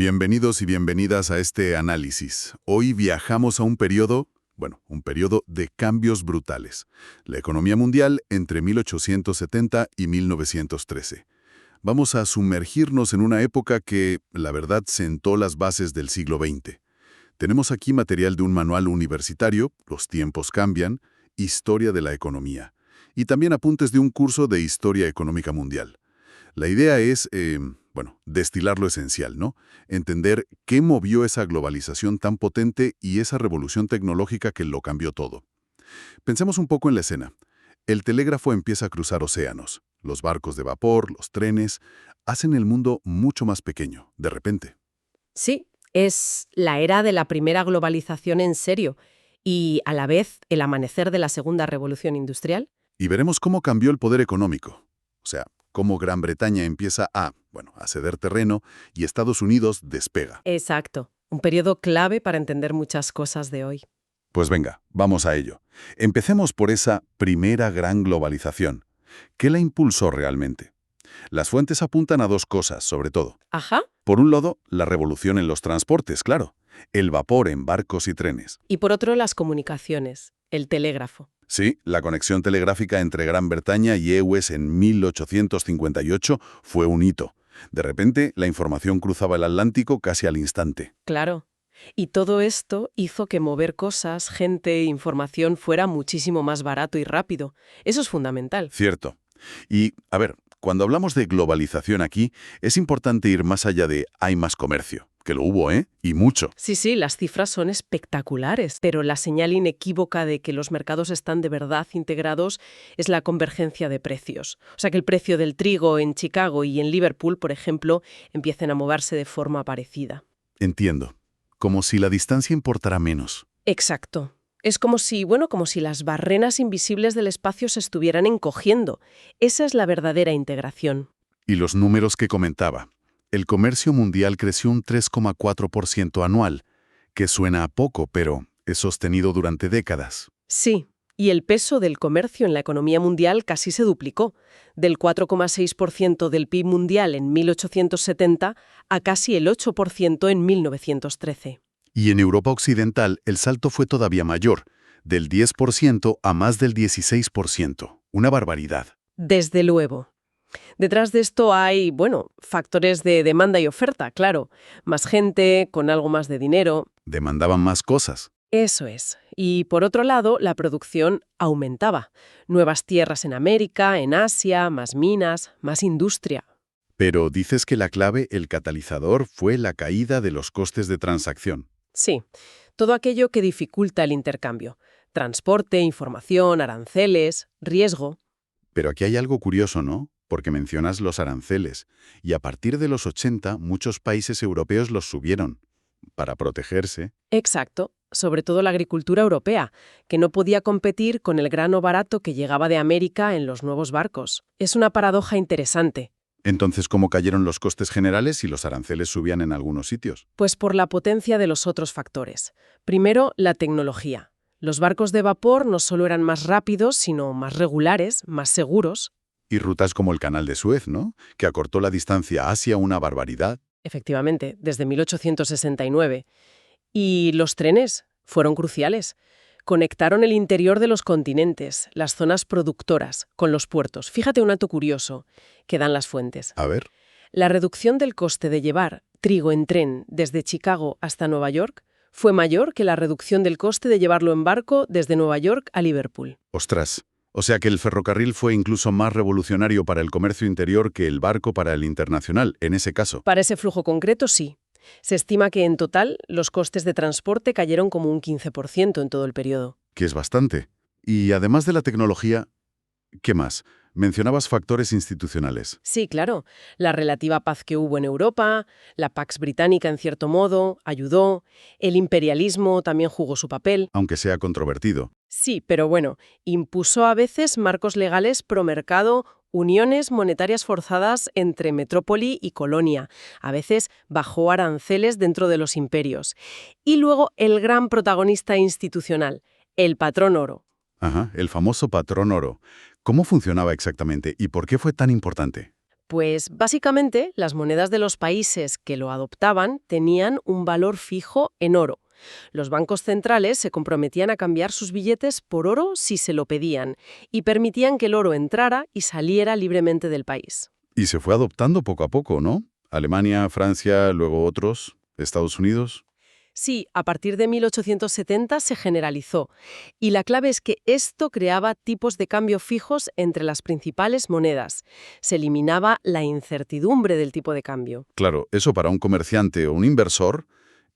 Bienvenidos y bienvenidas a este análisis. Hoy viajamos a un periodo de cambios brutales. La economía mundial entre 1870 y 1913. Vamos a sumergirnos en una época que, la verdad, sentó las bases del siglo XX. Tenemos aquí material de un manual universitario, Los tiempos cambian, Historia de la economía, y también apuntes de un curso de Historia Económica Mundial. La idea es, destilar lo esencial, ¿no? Entender qué movió esa globalización tan potente y esa revolución tecnológica que lo cambió todo. Pensemos un poco en la escena. El telégrafo empieza a cruzar océanos. Los barcos de vapor, los trenes, hacen el mundo mucho más pequeño, de repente. Sí, es la era de la primera globalización en serio y, a la vez, el amanecer de la segunda revolución industrial. Y veremos cómo cambió el poder económico. O sea, cómo Gran Bretaña empieza a ceder terreno y Estados Unidos despega. Exacto, un periodo clave para entender muchas cosas de hoy. Pues venga, vamos a ello. Empecemos por esa primera gran globalización. ¿Qué la impulsó realmente? Las fuentes apuntan a dos cosas, sobre todo. Ajá. Por un lado, la revolución en los transportes, claro. El vapor en barcos y trenes. Y por otro, las comunicaciones, el telégrafo. Sí, la conexión telegráfica entre Gran Bretaña y EUES en 1858 fue un hito. De repente, la información cruzaba el Atlántico casi al instante. Claro. Y todo esto hizo que mover cosas, gente e información fuera muchísimo más barato y rápido. Eso es fundamental. Cierto. Y, cuando hablamos de globalización aquí, es importante ir más allá de hay más comercio, que lo hubo, ¿eh? Y mucho. Sí, las cifras son espectaculares, pero la señal inequívoca de que los mercados están de verdad integrados es la convergencia de precios. O sea, que el precio del trigo en Chicago y en Liverpool, por ejemplo, empiecen a moverse de forma parecida. Entiendo. Como si la distancia importara menos. Exacto. Es como si las barreras invisibles del espacio se estuvieran encogiendo. Esa es la verdadera integración. Y los números que comentaba. El comercio mundial creció un 3,4% anual, que suena a poco, pero es sostenido durante décadas. Sí, y el peso del comercio en la economía mundial casi se duplicó, del 4,6% del PIB mundial en 1870 a casi el 8% en 1913. Y en Europa Occidental el salto fue todavía mayor, del 10% a más del 16%. Una barbaridad. Desde luego. Detrás de esto hay, factores de demanda y oferta, claro. Más gente, con algo más de dinero. Demandaban más cosas. Eso es. Y por otro lado, la producción aumentaba. Nuevas tierras en América, en Asia, más minas, más industria. Pero dices que la clave, el catalizador, fue la caída de los costes de transacción. Sí, todo aquello que dificulta el intercambio. Transporte, información, aranceles, riesgo. Pero aquí hay algo curioso, ¿no? Porque mencionas los aranceles. Y a partir de los 80, muchos países europeos los subieron. Para protegerse. Exacto, sobre todo la agricultura europea, que no podía competir con el grano barato que llegaba de América en los nuevos barcos. Es una paradoja interesante. Entonces, ¿cómo cayeron los costes generales y los aranceles subían en algunos sitios? Pues por la potencia de los otros factores. Primero, la tecnología. Los barcos de vapor no solo eran más rápidos, sino más regulares, más seguros. Y rutas como el Canal de Suez, ¿no? Que acortó la distancia a Asia una barbaridad. Efectivamente, desde 1869. Y los trenes fueron cruciales. Conectaron el interior de los continentes, las zonas productoras, con los puertos. Fíjate un dato curioso que dan las fuentes. A ver. La reducción del coste de llevar trigo en tren desde Chicago hasta Nueva York fue mayor que la reducción del coste de llevarlo en barco desde Nueva York a Liverpool. Ostras. O sea que el ferrocarril fue incluso más revolucionario para el comercio interior que el barco para el internacional, en ese caso. Para ese flujo concreto, sí. Se estima que en total los costes de transporte cayeron como un 15% en todo el periodo. Que es bastante. Y además de la tecnología, ¿qué más? Mencionabas factores institucionales. Sí, claro. La relativa paz que hubo en Europa, la Pax Británica en cierto modo, ayudó. El imperialismo también jugó su papel. Aunque sea controvertido. Sí, pero impuso a veces marcos legales pro mercado, uniones monetarias forzadas entre metrópoli y colonia. A veces bajó aranceles dentro de los imperios. Y luego el gran protagonista institucional, el patrón oro. Ajá, el famoso patrón oro. ¿Cómo funcionaba exactamente y por qué fue tan importante? Pues básicamente las monedas de los países que lo adoptaban tenían un valor fijo en oro. Los bancos centrales se comprometían a cambiar sus billetes por oro si se lo pedían y permitían que el oro entrara y saliera libremente del país. Y se fue adoptando poco a poco, ¿no? Alemania, Francia, luego otros, Estados Unidos. Sí, a partir de 1870 se generalizó, y la clave es que esto creaba tipos de cambio fijos entre las principales monedas. Se eliminaba la incertidumbre del tipo de cambio. Claro, eso para un comerciante o un inversor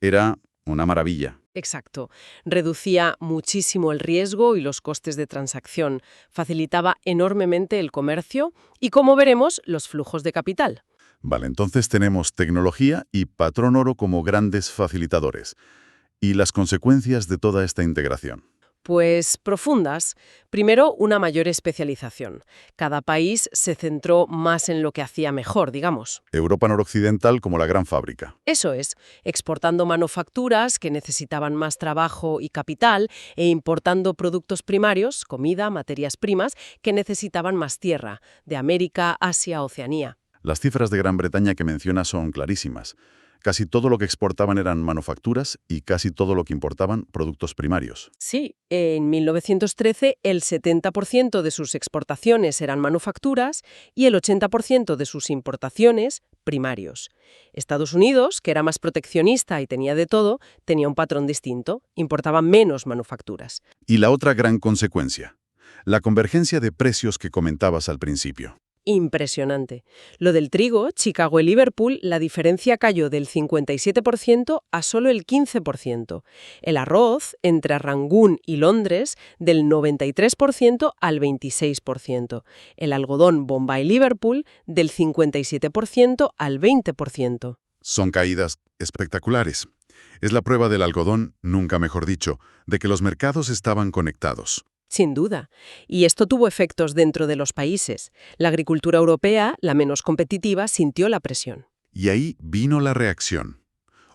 era una maravilla. Exacto. Reducía muchísimo el riesgo y los costes de transacción, facilitaba enormemente el comercio y, como veremos, los flujos de capital. Vale, entonces tenemos tecnología y patrón oro como grandes facilitadores. ¿Y las consecuencias de toda esta integración? Pues profundas. Primero, una mayor especialización. Cada país se centró más en lo que hacía mejor, digamos. Europa noroccidental como la gran fábrica. Eso es, exportando manufacturas que necesitaban más trabajo y capital e importando productos primarios, comida, materias primas, que necesitaban más tierra, de América, Asia, Oceanía. Las cifras de Gran Bretaña que menciona son clarísimas. Casi todo lo que exportaban eran manufacturas y casi todo lo que importaban, productos primarios. Sí, en 1913 el 70% de sus exportaciones eran manufacturas y el 80% de sus importaciones primarios. Estados Unidos, que era más proteccionista y tenía de todo, tenía un patrón distinto, importaba menos manufacturas. Y la otra gran consecuencia, la convergencia de precios que comentabas al principio. Impresionante. Lo del trigo, Chicago y Liverpool, la diferencia cayó del 57% a solo el 15%. El arroz, entre Rangún y Londres, del 93% al 26%. El algodón, Bombay y Liverpool, del 57% al 20%. Son caídas espectaculares. Es la prueba del algodón, nunca mejor dicho, de que los mercados estaban conectados. Sin duda. Y esto tuvo efectos dentro de los países. La agricultura europea, la menos competitiva, sintió la presión. Y ahí vino la reacción.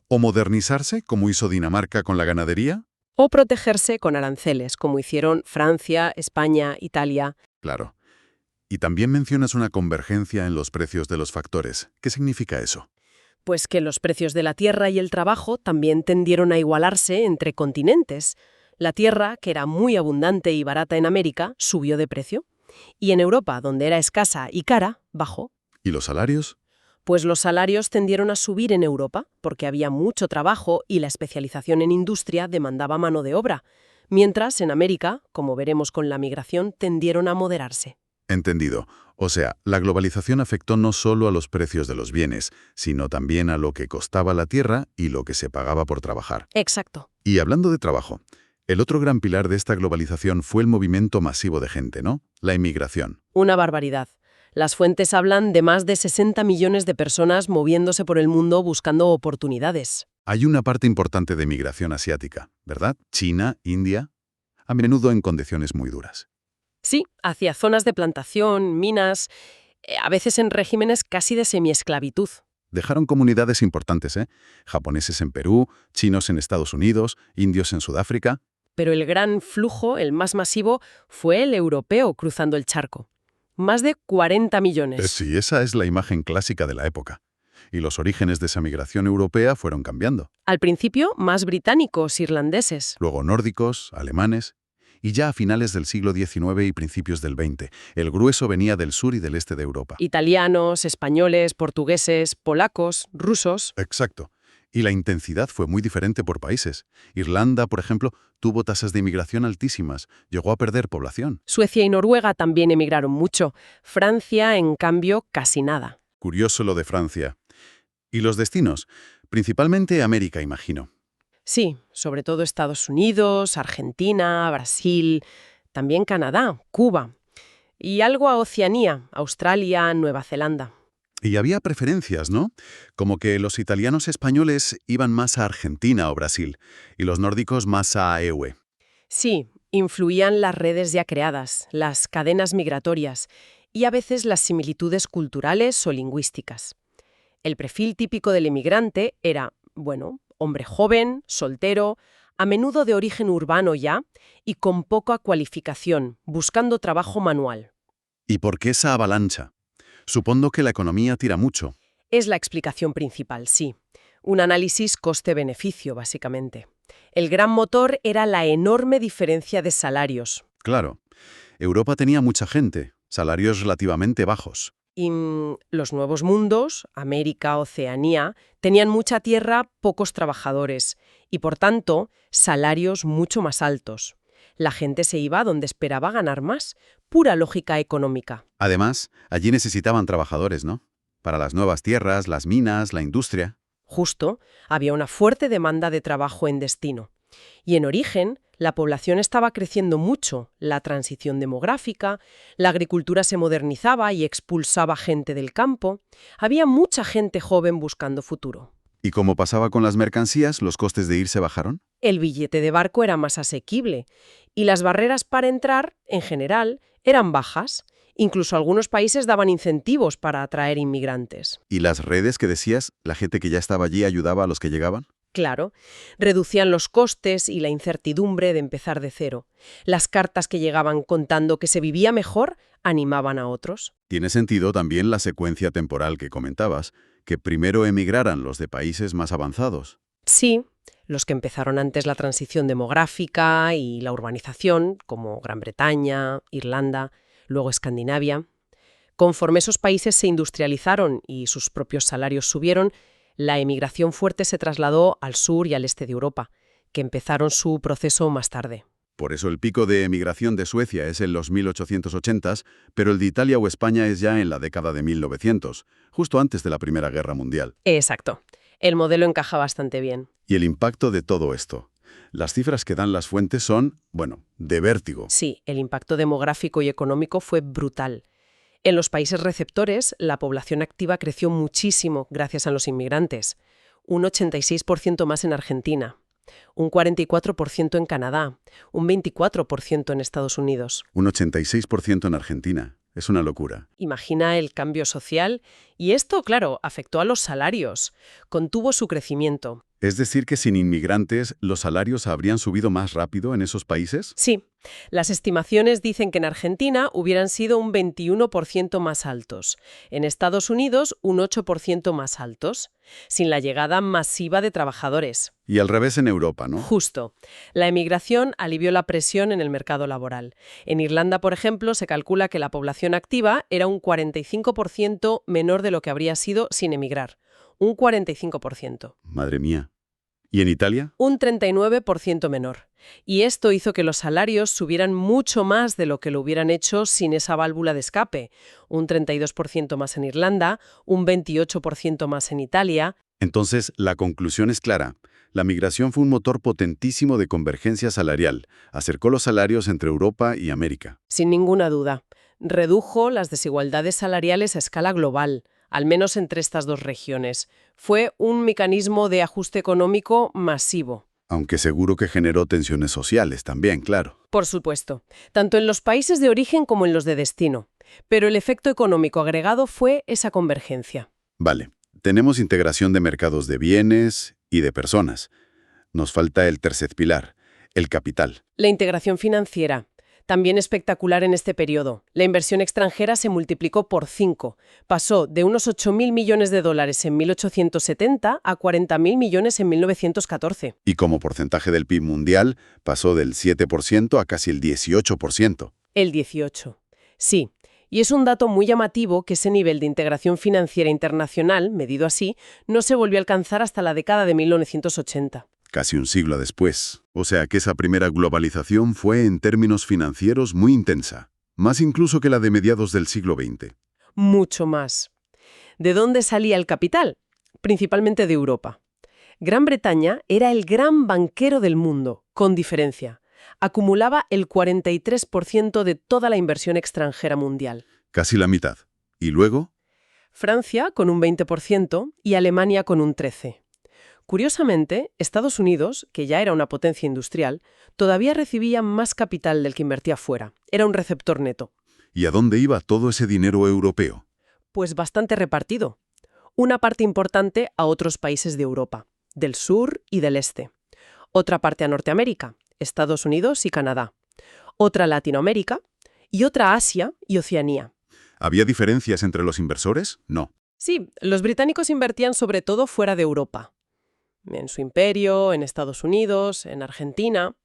O modernizarse, como hizo Dinamarca con la ganadería. O protegerse con aranceles, como hicieron Francia, España, Italia. Claro. Y también mencionas una convergencia en los precios de los factores. ¿Qué significa eso? Pues que los precios de la tierra y el trabajo también tendieron a igualarse entre continentes. La tierra, que era muy abundante y barata en América, subió de precio. Y en Europa, donde era escasa y cara, bajó. ¿Y los salarios? Pues los salarios tendieron a subir en Europa, porque había mucho trabajo y la especialización en industria demandaba mano de obra. Mientras, en América, como veremos con la migración, tendieron a moderarse. Entendido. O sea, la globalización afectó no solo a los precios de los bienes, sino también a lo que costaba la tierra y lo que se pagaba por trabajar. Exacto. Y hablando de trabajo, el otro gran pilar de esta globalización fue el movimiento masivo de gente, ¿no? La inmigración. Una barbaridad. Las fuentes hablan de más de 60 millones de personas moviéndose por el mundo buscando oportunidades. Hay una parte importante de migración asiática, ¿verdad? China, India, a menudo en condiciones muy duras. Sí, hacia zonas de plantación, minas, a veces en regímenes casi de semiesclavitud. Dejaron comunidades importantes, ¿eh? Japoneses en Perú, chinos en Estados Unidos, indios en Sudáfrica. Pero el gran flujo, el más masivo, fue el europeo cruzando el charco. Más de 40 millones. Sí, esa es la imagen clásica de la época. Y los orígenes de esa migración europea fueron cambiando. Al principio, más británicos, irlandeses. Luego nórdicos, alemanes. Y ya a finales del siglo XIX y principios del XX, el grueso venía del sur y del este de Europa. Italianos, españoles, portugueses, polacos, rusos. Exacto. Y la intensidad fue muy diferente por países. Irlanda, por ejemplo, tuvo tasas de inmigración altísimas, llegó a perder población. Suecia y Noruega también emigraron mucho. Francia, en cambio, casi nada. Curioso lo de Francia. ¿Y los destinos? Principalmente América, imagino. Sí, sobre todo Estados Unidos, Argentina, Brasil, también Canadá, Cuba. Y algo a Oceanía, Australia, Nueva Zelanda. Y había preferencias, ¿no? Como que los italianos españoles iban más a Argentina o Brasil, y los nórdicos más a EUE. Sí, influían las redes ya creadas, las cadenas migratorias y a veces las similitudes culturales o lingüísticas. El perfil típico del emigrante era, bueno, hombre joven, soltero, a menudo de origen urbano ya y con poca cualificación, buscando trabajo manual. ¿Y por qué esa avalancha? Supongo que la economía tira mucho. Es la explicación principal, sí. Un análisis coste-beneficio, básicamente. El gran motor era la enorme diferencia de salarios. Claro. Europa tenía mucha gente, salarios relativamente bajos. Y los nuevos mundos, América, Oceanía, tenían mucha tierra, pocos trabajadores y, por tanto, salarios mucho más altos. La gente se iba donde esperaba ganar más, pura lógica económica. Además, allí necesitaban trabajadores, ¿no? Para las nuevas tierras, las minas, la industria. Justo, había una fuerte demanda de trabajo en destino. Y en origen, la población estaba creciendo mucho, la transición demográfica, la agricultura se modernizaba y expulsaba gente del campo. Había mucha gente joven buscando futuro. ¿Y como pasaba con las mercancías, los costes de irse bajaron? El billete de barco era más asequible y las barreras para entrar, en general, eran bajas. Incluso algunos países daban incentivos para atraer inmigrantes. ¿Y las redes que decías, la gente que ya estaba allí ayudaba a los que llegaban? Claro, reducían los costes y la incertidumbre de empezar de cero. Las cartas que llegaban contando que se vivía mejor animaban a otros. Tiene sentido también la secuencia temporal que comentabas, que primero emigraran los de países más avanzados. Sí, los que empezaron antes la transición demográfica y la urbanización, como Gran Bretaña, Irlanda, luego Escandinavia. Conforme esos países se industrializaron y sus propios salarios subieron, la emigración fuerte se trasladó al sur y al este de Europa, que empezaron su proceso más tarde. Por eso el pico de emigración de Suecia es en los 1880s, pero el de Italia o España es ya en la década de 1900, justo antes de la Primera Guerra Mundial. Exacto. El modelo encaja bastante bien. Y el impacto de todo esto. Las cifras que dan las fuentes son, bueno, de vértigo. Sí, el impacto demográfico y económico fue brutal. En los países receptores, la población activa creció muchísimo gracias a los inmigrantes. Un 86% más en Argentina, un 44% en Canadá, un 24% en Estados Unidos. Un 86% en Argentina. Es una locura. Imagina el cambio social. Y esto, claro, afectó a los salarios. Contuvo su crecimiento. ¿Es decir que sin inmigrantes los salarios habrían subido más rápido en esos países? Sí, las estimaciones dicen que en Argentina hubieran sido un 21% más altos, en Estados Unidos un 8% más altos, sin la llegada masiva de trabajadores. Y al revés en Europa, ¿no? Justo. La emigración alivió la presión en el mercado laboral. En Irlanda, por ejemplo, se calcula que la población activa era un 45% menor de lo que habría sido sin emigrar. Un 45%. Madre mía. ¿Y en Italia? Un 39% menor. Y esto hizo que los salarios subieran mucho más de lo que lo hubieran hecho sin esa válvula de escape. Un 32% más en Irlanda, un 28% más en Italia. Entonces, la conclusión es clara. La migración fue un motor potentísimo de convergencia salarial. Acercó los salarios entre Europa y América. Sin ninguna duda. Redujo las desigualdades salariales a escala global, al menos entre estas dos regiones. Fue un mecanismo de ajuste económico masivo. Aunque seguro que generó tensiones sociales también, claro. Por supuesto, tanto en los países de origen como en los de destino. Pero el efecto económico agregado fue esa convergencia. Vale, tenemos integración de mercados de bienes y de personas. Nos falta el tercer pilar, el capital. La integración financiera. También espectacular en este periodo. La inversión extranjera se multiplicó por 5. Pasó de unos 8.000 millones de dólares en 1870 a 40.000 millones en 1914. Y como porcentaje del PIB mundial, pasó del 7% a casi el 18%. El 18. Sí. Y es un dato muy llamativo que ese nivel de integración financiera internacional, medido así, no se volvió a alcanzar hasta la década de 1980. Casi un siglo después. O sea que esa primera globalización fue en términos financieros muy intensa, más incluso que la de mediados del siglo XX. Mucho más. ¿De dónde salía el capital? Principalmente de Europa. Gran Bretaña era el gran banquero del mundo, con diferencia. Acumulaba el 43% de toda la inversión extranjera mundial. Casi la mitad. ¿Y luego? Francia con un 20% y Alemania con un 13%. Curiosamente, Estados Unidos, que ya era una potencia industrial, todavía recibía más capital del que invertía fuera. Era un receptor neto. ¿Y a dónde iba todo ese dinero europeo? Pues bastante repartido. Una parte importante a otros países de Europa, del sur y del este. Otra parte a Norteamérica, Estados Unidos y Canadá. Otra a Latinoamérica y otra a Asia y Oceanía. ¿Había diferencias entre los inversores? No. Sí, los británicos invertían sobre todo fuera de Europa. En su imperio, en Estados Unidos, en Argentina.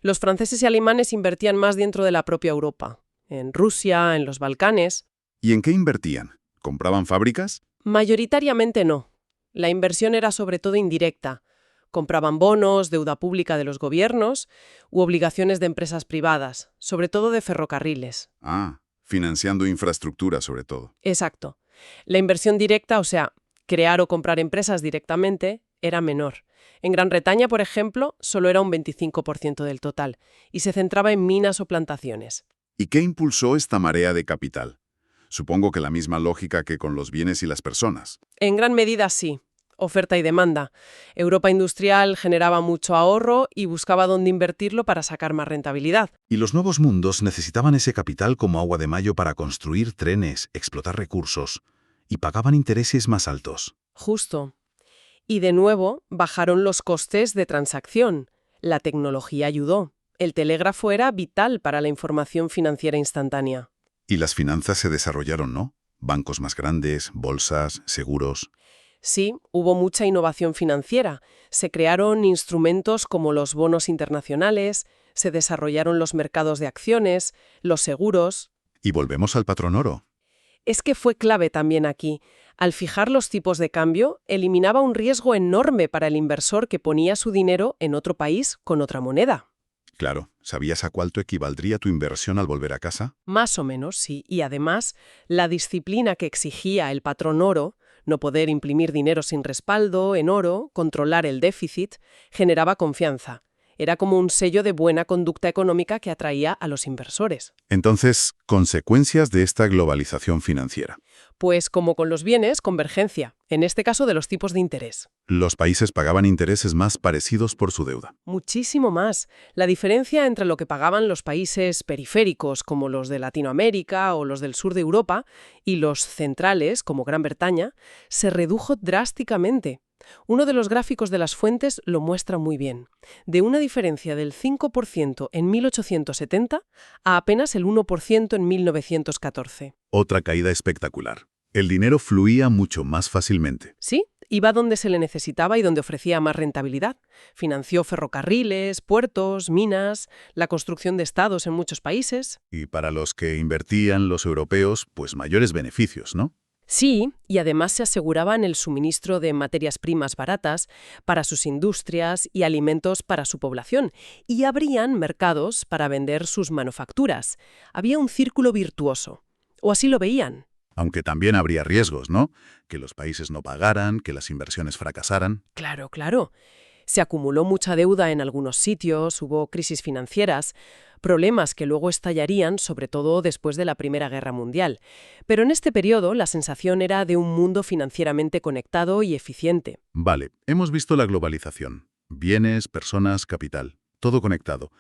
Los franceses y alemanes invertían más dentro de la propia Europa. En Rusia, en los Balcanes. ¿Y en qué invertían? ¿Compraban fábricas? Mayoritariamente no. La inversión era sobre todo indirecta. Compraban bonos, deuda pública de los gobiernos u obligaciones de empresas privadas, sobre todo de ferrocarriles. Ah, financiando infraestructura sobre todo. Exacto. La inversión directa, o sea, crear o comprar empresas directamente, era menor. En Gran Bretaña, por ejemplo, solo era un 25% del total, y se centraba en minas o plantaciones. ¿Y qué impulsó esta marea de capital? Supongo que la misma lógica que con los bienes y las personas. En gran medida sí. Oferta y demanda. Europa industrial generaba mucho ahorro y buscaba dónde invertirlo para sacar más rentabilidad. Y los nuevos mundos necesitaban ese capital como agua de mayo para construir trenes, explotar recursos, y pagaban intereses más altos. Justo. Y de nuevo, bajaron los costes de transacción. La tecnología ayudó. El telégrafo era vital para la información financiera instantánea. Y las finanzas se desarrollaron, ¿no? Bancos más grandes, bolsas, seguros. Sí, hubo mucha innovación financiera. Se crearon instrumentos como los bonos internacionales, se desarrollaron los mercados de acciones, los seguros. Y volvemos al patrón oro. Es que fue clave también aquí. Al fijar los tipos de cambio, eliminaba un riesgo enorme para el inversor que ponía su dinero en otro país con otra moneda. Claro, ¿sabías a cuánto equivaldría tu inversión al volver a casa? Más o menos, sí. Y además, la disciplina que exigía el patrón oro, no poder imprimir dinero sin respaldo, en oro, controlar el déficit, generaba confianza. Era como un sello de buena conducta económica que atraía a los inversores. Entonces, consecuencias de esta globalización financiera. Pues como con los bienes, convergencia, en este caso de los tipos de interés. Los países pagaban intereses más parecidos por su deuda. Muchísimo más. La diferencia entre lo que pagaban los países periféricos, como los de Latinoamérica o los del sur de Europa, y los centrales, como Gran Bretaña, se redujo drásticamente. Uno de los gráficos de las fuentes lo muestra muy bien. De una diferencia del 5% en 1870 a apenas el 1% en 1914. Otra caída espectacular. El dinero fluía mucho más fácilmente. Sí, iba donde se le necesitaba y donde ofrecía más rentabilidad. Financió ferrocarriles, puertos, minas, la construcción de estados en muchos países. Y para los que invertían, los europeos, pues mayores beneficios, ¿no? Sí, y además se aseguraban el suministro de materias primas baratas para sus industrias y alimentos para su población, y abrían mercados para vender sus manufacturas. Había un círculo virtuoso. O así lo veían. Aunque también habría riesgos, ¿no? Que los países no pagaran, que las inversiones fracasaran. Claro, claro. Se acumuló mucha deuda en algunos sitios, hubo crisis financieras, problemas que luego estallarían, sobre todo después de la Primera Guerra Mundial. Pero en este periodo la sensación era de un mundo financieramente conectado y eficiente. Vale, hemos visto la globalización. Bienes, personas, capital. Todo conectado.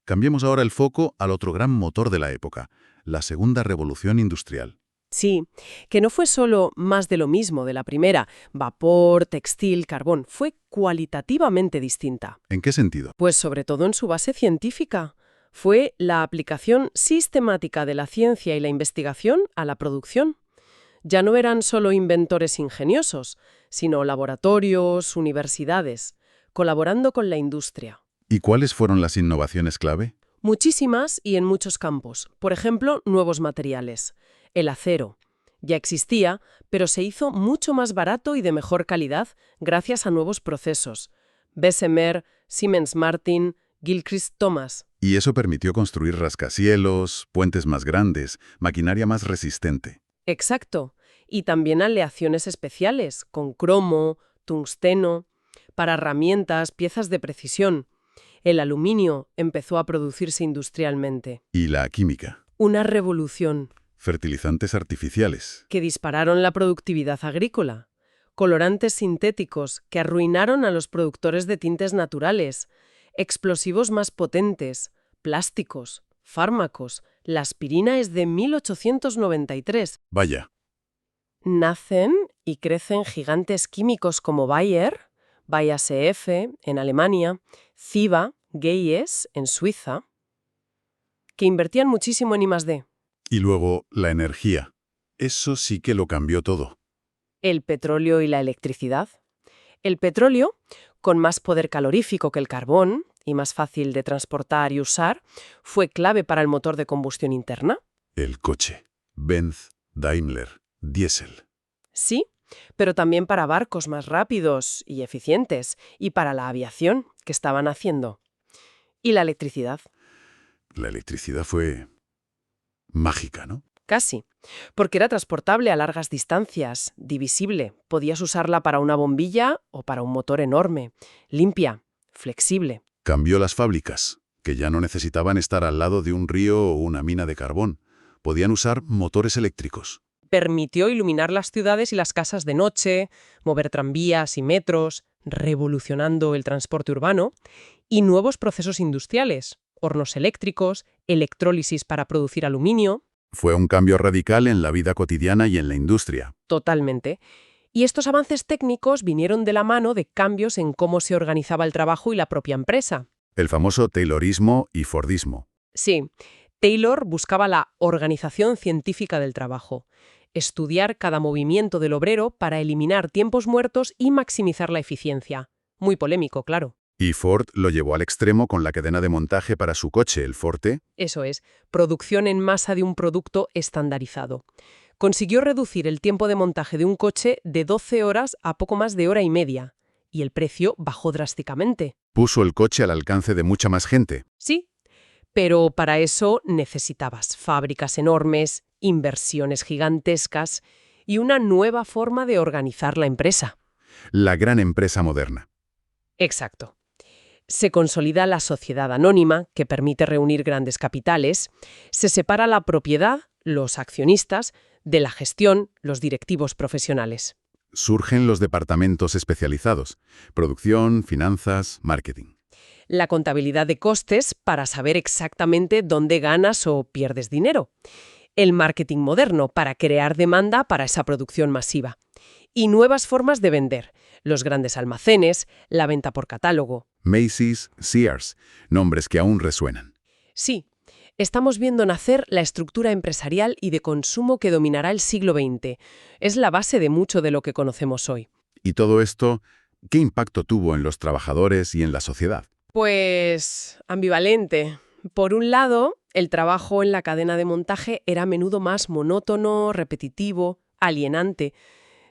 Cambiemos ahora el foco al otro gran motor de la época, la Segunda Revolución Industrial. Sí, que no fue solo más de lo mismo de la primera, vapor, textil, carbón, fue cualitativamente distinta. ¿En qué sentido? Pues sobre todo en su base científica. Fue la aplicación sistemática de la ciencia y la investigación a la producción. Ya no eran solo inventores ingeniosos, sino laboratorios, universidades, colaborando con la industria. ¿Y cuáles fueron las innovaciones clave? Muchísimas y en muchos campos. Por ejemplo, nuevos materiales. El acero. Ya existía, pero se hizo mucho más barato y de mejor calidad gracias a nuevos procesos. Bessemer, Siemens Martin, Gilchrist Thomas. Y eso permitió construir rascacielos, puentes más grandes, maquinaria más resistente. Exacto. Y también aleaciones especiales, con cromo, tungsteno, para herramientas, piezas de precisión. El aluminio empezó a producirse industrialmente. Y la química. Una revolución. Fertilizantes artificiales. Que dispararon la productividad agrícola. Colorantes sintéticos que arruinaron a los productores de tintes naturales. Explosivos más potentes. Plásticos. Fármacos. La aspirina es de 1893. Vaya. Nacen y crecen gigantes químicos como Bayer, BASF en Alemania, Ciba, Geyes en Suiza, que invertían muchísimo en I+D. Y luego la energía. Eso sí que lo cambió todo. El petróleo y la electricidad. El petróleo, con más poder calorífico que el carbón y más fácil de transportar y usar, fue clave para el motor de combustión interna. El coche. Benz, Daimler, Diesel. Sí, pero también para barcos más rápidos y eficientes, y para la aviación que estaban haciendo. Y la electricidad. La electricidad fue mágica, ¿no? Casi, porque era transportable a largas distancias, divisible. Podías usarla para una bombilla o para un motor enorme, limpia, flexible. Cambió las fábricas, que ya no necesitaban estar al lado de un río o una mina de carbón. Podían usar motores eléctricos. Permitió iluminar las ciudades y las casas de noche, mover tranvías y metros, revolucionando el transporte urbano, y nuevos procesos industriales, hornos eléctricos, electrólisis para producir aluminio. Fue un cambio radical en la vida cotidiana y en la industria. Totalmente. Y estos avances técnicos vinieron de la mano de cambios en cómo se organizaba el trabajo y la propia empresa. El famoso Taylorismo y Fordismo. Sí, Taylor buscaba la organización científica del trabajo, estudiar cada movimiento del obrero para eliminar tiempos muertos y maximizar la eficiencia. Muy polémico, claro. Y Ford lo llevó al extremo con la cadena de montaje para su coche, el Forte. Eso es, producción en masa de un producto estandarizado. Consiguió reducir el tiempo de montaje de un coche de 12 horas a poco más de hora y media, y el precio bajó drásticamente. Puso el coche al alcance de mucha más gente. Sí, pero para eso necesitabas fábricas enormes, inversiones gigantescas y una nueva forma de organizar la empresa. La gran empresa moderna. Exacto. Se consolida la sociedad anónima, que permite reunir grandes capitales, se separa la propiedad, los accionistas, de la gestión, los directivos profesionales. Surgen los departamentos especializados. Producción, finanzas, marketing. La contabilidad de costes para saber exactamente dónde ganas o pierdes dinero. El marketing moderno para crear demanda para esa producción masiva. Y nuevas formas de vender. Los grandes almacenes, la venta por catálogo. Macy's, Sears, nombres que aún resuenan. Sí, estamos viendo nacer la estructura empresarial y de consumo que dominará el siglo XX. Es la base de mucho de lo que conocemos hoy. Y todo esto, ¿qué impacto tuvo en los trabajadores y en la sociedad? Pues ambivalente. Por un lado, el trabajo en la cadena de montaje era a menudo más monótono, repetitivo, alienante.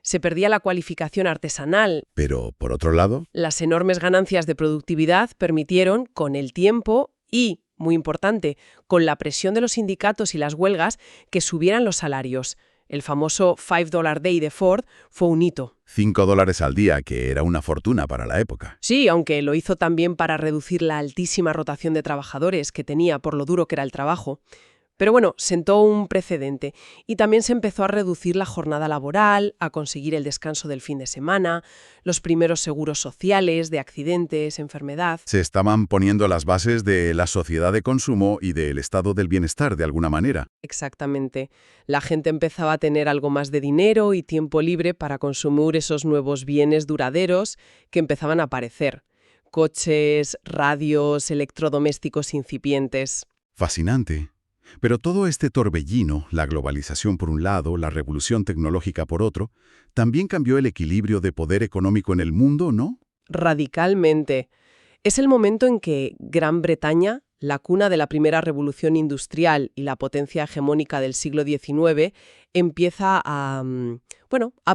Se perdía la cualificación artesanal. Pero, por otro lado, Las enormes ganancias de productividad permitieron, con el tiempo y, muy importante, con la presión de los sindicatos y las huelgas, que subieran los salarios. El famoso $5 Day de Ford fue un hito. $5 al día, que era una fortuna para la época. Sí, aunque lo hizo también para reducir la altísima rotación de trabajadores que tenía por lo duro que era el trabajo. Pero bueno, sentó un precedente y también se empezó a reducir la jornada laboral, a conseguir el descanso del fin de semana, los primeros seguros sociales de accidentes, enfermedad. Se estaban poniendo las bases de la sociedad de consumo y del estado del bienestar, de alguna manera. Exactamente. La gente empezaba a tener algo más de dinero y tiempo libre para consumir esos nuevos bienes duraderos que empezaban a aparecer. Coches, radios, electrodomésticos incipientes. Fascinante. Pero todo este torbellino, la globalización por un lado, la revolución tecnológica por otro, también cambió el equilibrio de poder económico en el mundo, ¿no? Radicalmente. Es el momento en que Gran Bretaña, la cuna de la primera revolución industrial y la potencia hegemónica del siglo XIX, empieza a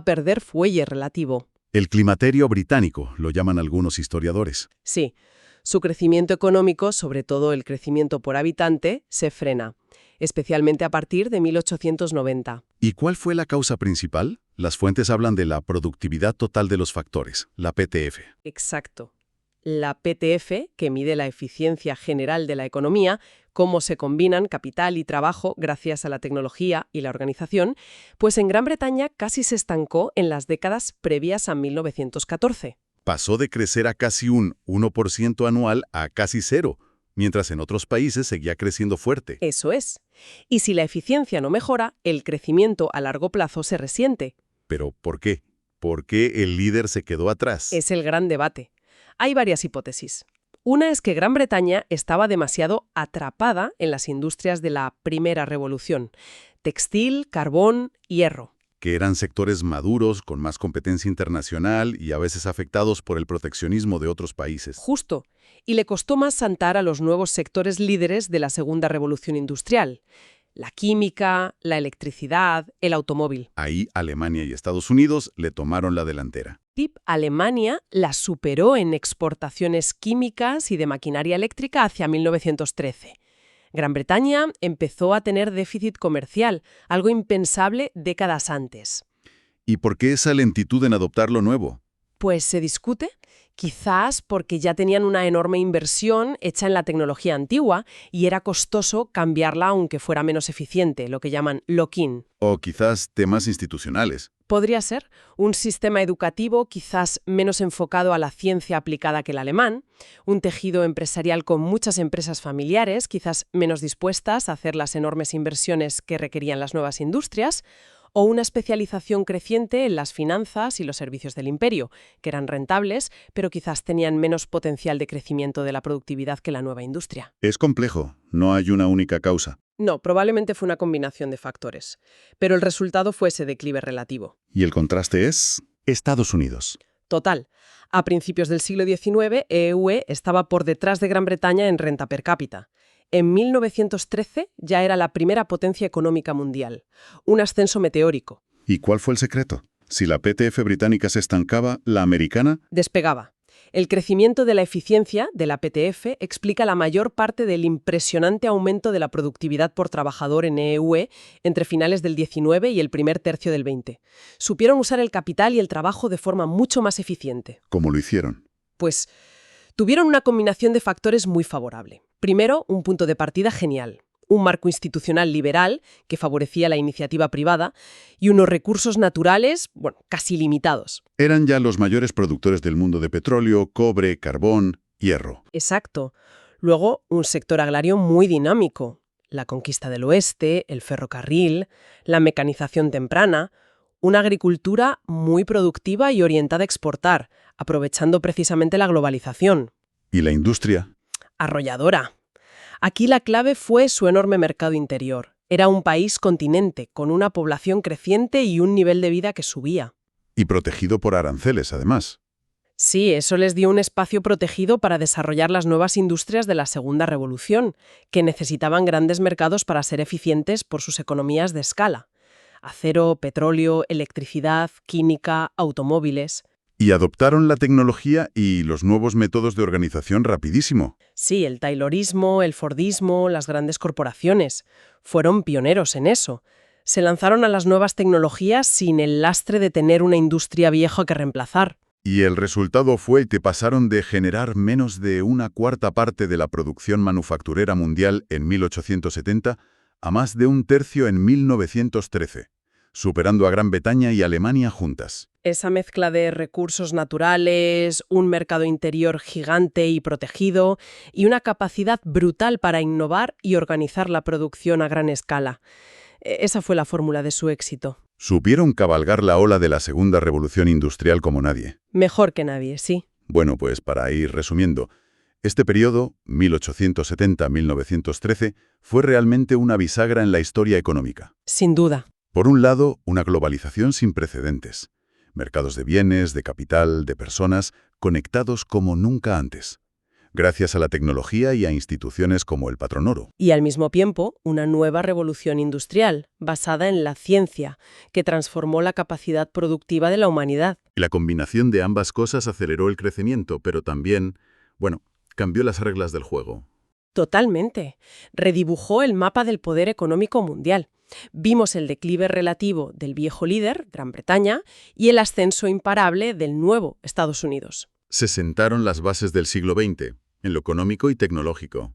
perder fuelle relativo. El climaterio británico, lo llaman algunos historiadores. Sí, su crecimiento económico, sobre todo el crecimiento por habitante, se frena, especialmente a partir de 1890. ¿Y cuál fue la causa principal? Las fuentes hablan de la productividad total de los factores, la PTF. Exacto. La PTF, que mide la eficiencia general de la economía, cómo se combinan capital y trabajo gracias a la tecnología y la organización, pues en Gran Bretaña casi se estancó en las décadas previas a 1914. Pasó de crecer a casi un 1% anual a casi cero, mientras en otros países seguía creciendo fuerte. Eso es. Y si la eficiencia no mejora, el crecimiento a largo plazo se resiente. ¿Pero por qué? ¿Por qué el líder se quedó atrás? Es el gran debate. Hay varias hipótesis. Una es que Gran Bretaña estaba demasiado atrapada en las industrias de la Primera Revolución. textil, carbón, hierro. Que eran sectores maduros, con más competencia internacional y a veces afectados por el proteccionismo de otros países. Justo. Y le costó más saltar a los nuevos sectores líderes de la segunda revolución industrial. La química, la electricidad, el automóvil. Ahí Alemania y Estados Unidos le tomaron la delantera. Alemania la superó en exportaciones químicas y de maquinaria eléctrica hacia 1913. Gran Bretaña empezó a tener déficit comercial, algo impensable décadas antes. ¿Y por qué esa lentitud en adoptar lo nuevo? Pues se discute, quizás porque ya tenían una enorme inversión hecha en la tecnología antigua y era costoso cambiarla aunque fuera menos eficiente, lo que llaman lock-in. O quizás temas institucionales. Podría ser un sistema educativo quizás menos enfocado a la ciencia aplicada que el alemán, un tejido empresarial con muchas empresas familiares, quizás menos dispuestas a hacer las enormes inversiones que requerían las nuevas industrias, o una especialización creciente en las finanzas y los servicios del imperio, que eran rentables, pero quizás tenían menos potencial de crecimiento de la productividad que la nueva industria. Es complejo, no hay una única causa. No, probablemente fue una combinación de factores, pero el resultado fue ese declive relativo. Y el contraste es Estados Unidos. Total. A principios del siglo XIX, EU estaba por detrás de Gran Bretaña en renta per cápita. En 1913 ya era la primera potencia económica mundial. Un ascenso meteórico. ¿Y cuál fue el secreto? Si la PTF británica se estancaba, ¿la americana? Despegaba. El crecimiento de la eficiencia de la PTF explica la mayor parte del impresionante aumento de la productividad por trabajador en EU entre finales del 19 y el primer tercio del 20. Supieron usar el capital y el trabajo de forma mucho más eficiente. ¿Cómo lo hicieron? Pues tuvieron una combinación de factores muy favorable. Primero, un punto de partida genial. Un marco institucional liberal que favorecía la iniciativa privada y unos recursos naturales, casi limitados. Eran ya los mayores productores del mundo de petróleo, cobre, carbón, hierro. Exacto. Luego, un sector agrario muy dinámico. La conquista del oeste, el ferrocarril, la mecanización temprana, una agricultura muy productiva y orientada a exportar, aprovechando precisamente la globalización. ¿Y la industria? Arrolladora. Aquí la clave fue su enorme mercado interior. Era un país-continente, con una población creciente y un nivel de vida que subía. Y protegido por aranceles, además. Sí, eso les dio un espacio protegido para desarrollar las nuevas industrias de la Segunda Revolución, que necesitaban grandes mercados para ser eficientes por sus economías de escala. Acero, petróleo, electricidad, química, automóviles. Y adoptaron la tecnología y los nuevos métodos de organización rapidísimo. Sí, el taylorismo, el fordismo, las grandes corporaciones. Fueron pioneros en eso. Se lanzaron a las nuevas tecnologías sin el lastre de tener una industria vieja que reemplazar. Y el resultado fue que pasaron de generar menos de una cuarta parte de la producción manufacturera mundial en 1870 a más de un tercio en 1913, superando a Gran Bretaña y Alemania juntas. Esa mezcla de recursos naturales, un mercado interior gigante y protegido, y una capacidad brutal para innovar y organizar la producción a gran escala. Esa fue la fórmula de su éxito. Supieron cabalgar la ola de la Segunda Revolución Industrial como nadie. Mejor que nadie, sí. Bueno, pues para ir resumiendo, este periodo, 1870-1913, fue realmente una bisagra en la historia económica. Sin duda. Por un lado, una globalización sin precedentes. Mercados de bienes, de capital, de personas, conectados como nunca antes. Gracias a la tecnología y a instituciones como el Patrón Oro. Y al mismo tiempo, una nueva revolución industrial, basada en la ciencia, que transformó la capacidad productiva de la humanidad. Y la combinación de ambas cosas aceleró el crecimiento, pero también, cambió las reglas del juego. Totalmente. Redibujó el mapa del poder económico mundial. Vimos el declive relativo del viejo líder, Gran Bretaña, y el ascenso imparable del nuevo Estados Unidos. Se sentaron las bases del siglo XX, en lo económico y tecnológico.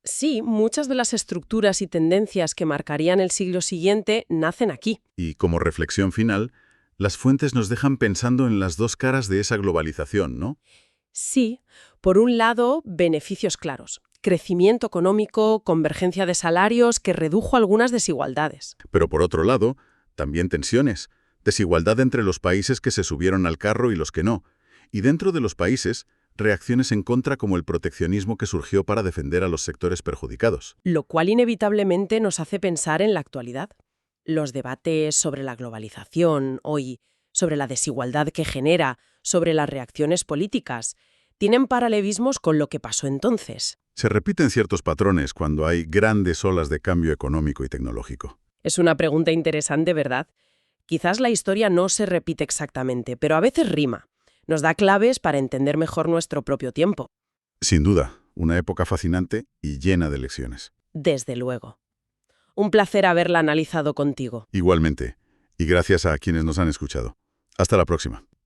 Sí, muchas de las estructuras y tendencias que marcarían el siglo siguiente nacen aquí. Y como reflexión final, las fuentes nos dejan pensando en las dos caras de esa globalización, ¿no? Sí, por un lado, beneficios claros. Crecimiento económico, convergencia de salarios que redujo algunas desigualdades. Pero por otro lado, también tensiones, desigualdad entre los países que se subieron al carro y los que no, y dentro de los países, reacciones en contra como el proteccionismo que surgió para defender a los sectores perjudicados. Lo cual inevitablemente nos hace pensar en la actualidad. Los debates sobre la globalización hoy, sobre la desigualdad que genera, sobre las reacciones políticas, tienen paralelismos con lo que pasó entonces. Se repiten ciertos patrones cuando hay grandes olas de cambio económico y tecnológico. Es una pregunta interesante, ¿verdad? Quizás la historia no se repite exactamente, pero a veces rima. Nos da claves para entender mejor nuestro propio tiempo. Sin duda, una época fascinante y llena de lecciones. Desde luego. Un placer haberla analizado contigo. Igualmente, y gracias a quienes nos han escuchado. Hasta la próxima.